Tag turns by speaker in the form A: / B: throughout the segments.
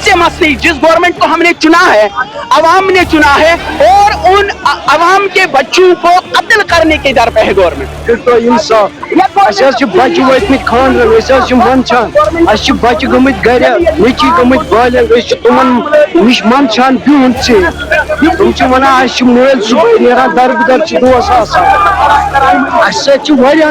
A: से मसले जिस गवर्नमेंट को हमने चुना है, अवाम ने चुना है, और उन अवाम के बच्चों को कत्ल करने के दर पे है गवर्नमेंट।
B: तो इंसाफ बच्चे वतमित खानरन मंचान बच्चे गमत गर नची गमत बाल तुम नश मंचान बिहुन तुम वन मल सुबह नान दरबदर दोस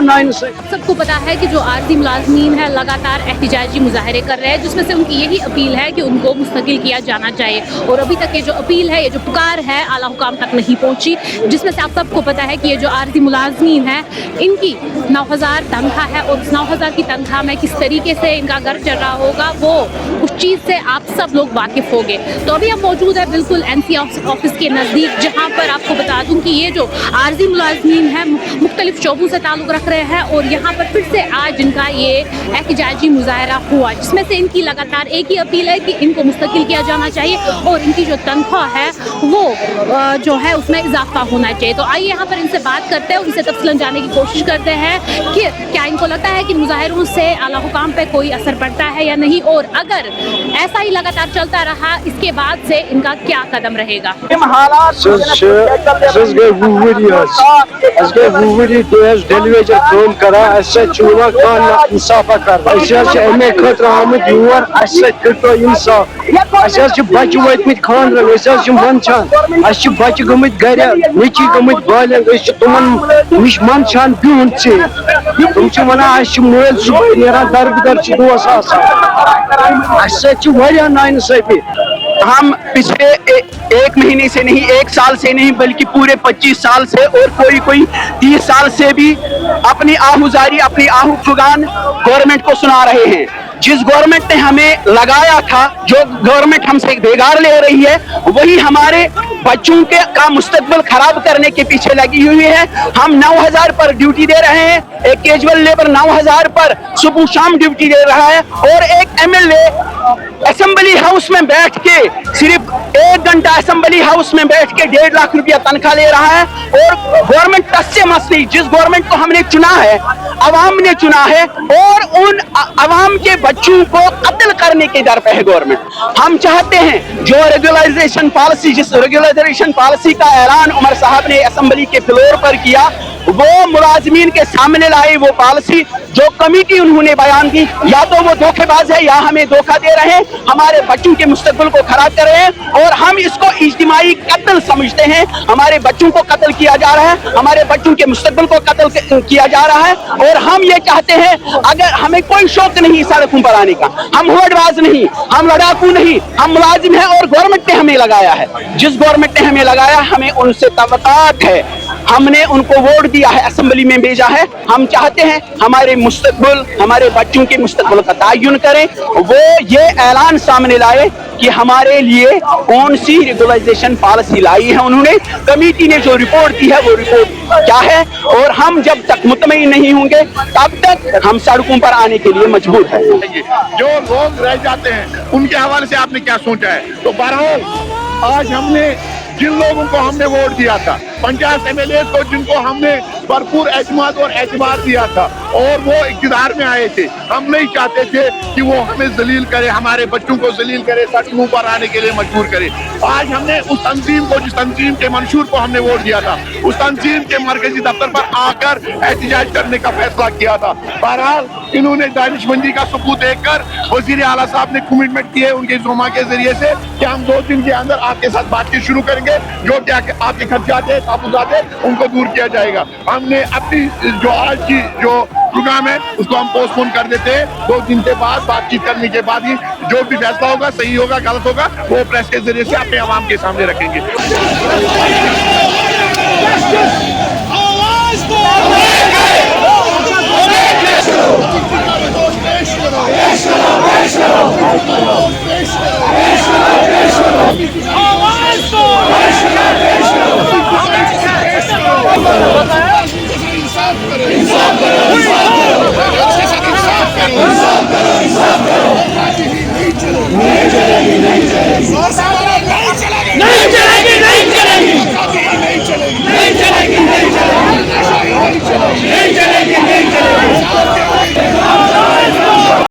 B: नाइन।
C: सबको पता है कि जो आरजी मुलाजमीन है लगातार एहतिजाजी मुजाहरे कर रहे हैं, जिसमें से उनकी यही अपील है कि उनको मुस्तकिल किया जाना चाहिए। और अभी तक ये जो अपील है, ये जो पुकार है, आला हुकाम तक नहीं पहुंची, जिसमें से आप सबको पता है कि ये जो आरजी मुलाजमीन है इनकी 9000 तनख्वाह है, और उस 9000 की तनख्वाह में किस तरीके से इनका घर चल रहा होगा वो उस चीज़ से आप सब लोग वाकिफ़ होंगे। तो अभी हम मौजूद है बिल्कुल NC ऑफिस के नज़दीक, जहाँ पर आपको बता दूँ कि ये जो आरजी मुलाजमीन है मुख्तलिफ शोबों से ताल्लुक़ रख रहे हैं, और यहाँ पर फिर से आज इनका ये एहतिजाजी मुजाहरा हुआ, जिसमें से इनकी लगातार एक ही अपील है कि इनको मुस्तकिल किया जाना चाहिए और इनकी जो तनख्वाह है वो जो है उसमें इजाफा होना चाहिए। तो आइए यहाँ पर इनसे बात करते हैं, उनसे तफसीलन जानने की कोशिश करते हैं कि क्या इनको लगता है कि मुजाहरों से आला हुकाम पे कोई असर पड़ता है या नहीं, और अगर ऐसा ही लगातार चलता रहा इसके बाद से इनका क्या कदम रहेगा।
B: इंसाफा कर अमे खतर आमुत योर तो इंसाफ बच्चे वतमित खानरन मंचान बच्चे गमत गर नची गमत बाल तुम नश मंचान बिहुन तुम वन मल सुबह नान दरबदर दोस नाइंसाफी।
A: हम पिछले एक महीने से नहीं, एक साल से नहीं, बल्कि पूरे 25 साल से और कोई 30 साल से भी अपनी आहुजारी, अपनी आहू फुगान गवर्नमेंट को सुना रहे हैं। जिस गवर्नमेंट ने हमें लगाया था, जो गवर्नमेंट हमसे बेगार ले रही है, वही हमारे बच्चों के का मुस्तकबिल खराब करने के पीछे लगी हुई है। हम 9000 पर ड्यूटी दे रहे हैं, एक कैजुअल लेबर 9000 पर सुबह शाम ड्यूटी दे रहा है, और एक MLA असेंबली हाउस में बैठ के सिर्फ 1 घंटा असेंबली हाउस में बैठ के 1.5 लाख रुपया तनख्वाह ले रहा है। और गवर्नमेंट टस से मसली जिस गवर्नमेंट को हमने चुना है, अवाम ने चुना है, और उन अवाम के बच्चों को कत्ल करने के दर पे है गवर्नमेंट। हम चाहते हैं जो रेगुलराइजेशन पॉलिसी, जिस रेगुलराइजेशन पॉलिसी का ऐलान उमर साहब ने असेंबली के फ्लोर पर किया, वो मुलाजमीन के सामने लाई वो पॉलिसी, जो कमेटी उन्होंने बयान की, या तो वो धोखेबाज है या हमें धोखा दे रहे हैं, हमारे बच्चों के मुस्तकबिल को खराब कर रहे हैं, और हम इसको इज्तिमाई कत्ल समझते हैं। हमारे बच्चों को कत्ल किया जा रहा है, हमारे बच्चों के मुस्तकबिल को कत्ल किया जा रहा है। और हम ये चाहते हैं, अगर हमें कोई शौक नहीं सड़कों पर आने का, हम होड़बाज नहीं, हम लड़ाकू नहीं, हम मुलाजिम हैं, और गवर्नमेंट ने हमें लगाया है। जिस गवर्नमेंट ने हमें लगाया, हमें उनसे तवक्कात है, हमने उनको वोट दिया है, असेंबली में भेजा है। हम चाहते हैं हमारे मुस्तकबिल, हमारे बच्चों के मुस्तकबिल का तयन करें, वो ये ऐलान सामने लाए कि हमारे लिए कौन सी रेगुलराइजेशन पॉलिसी लाई है उन्होंने। कमेटी ने जो रिपोर्ट दी है वो रिपोर्ट क्या है, और हम जब तक मुतमईन नहीं होंगे तब तक हम सड़कों पर आने के लिए मजबूर हैं।
D: जो लोग रह जाते हैं उनके हवाले से आपने क्या सोचा है? तो बहरहाल आज हमने जिन लोगों को हमने वोट दिया था, 50 MLA को जिनको हमने भरपूर एतमाद और एतबार दिया था, और वो इक़्तिदार में आए थे, हम नहीं चाहते थे कि वो हमें जलील करे, हमारे बच्चों को जलील करे, सड़कों पर आने के लिए मजबूर करे। आज हमने उस तंजीम को, जिस तंजीम के मंशूर को हमने वोट दिया था, उस तंजीम के मरकजी दफ्तर पर आकर एहतिजाज करने का फैसला किया था। बहरहाल इन्होंने दानिशमंदी का सबूत देखकर वज़ीर आला साहब ने कमिटमेंट की है उनके जुमा के जरिए से कि हम 2 दिन के अंदर आपके साथ बातचीत शुरू करेंगे, जो क्या आपके खर्चात है, तापुजात है, उनको दूर किया जाएगा। हमने अपनी जो आज की जो प्रोग्राम है उसको हम पोस्टपोन कर देते हैं। 2 दिन के बाद बातचीत करने के बाद ही जो भी फैसला होगा, सही होगा गलत होगा, वो प्रेस के जरिए से अपने आवाम के सामने रखेंगे।
E: इंसाफ करो, इंसाफ करो, इंसाफ करो, इंसाफ करो, इंसाफ करो, इंसाफ करो,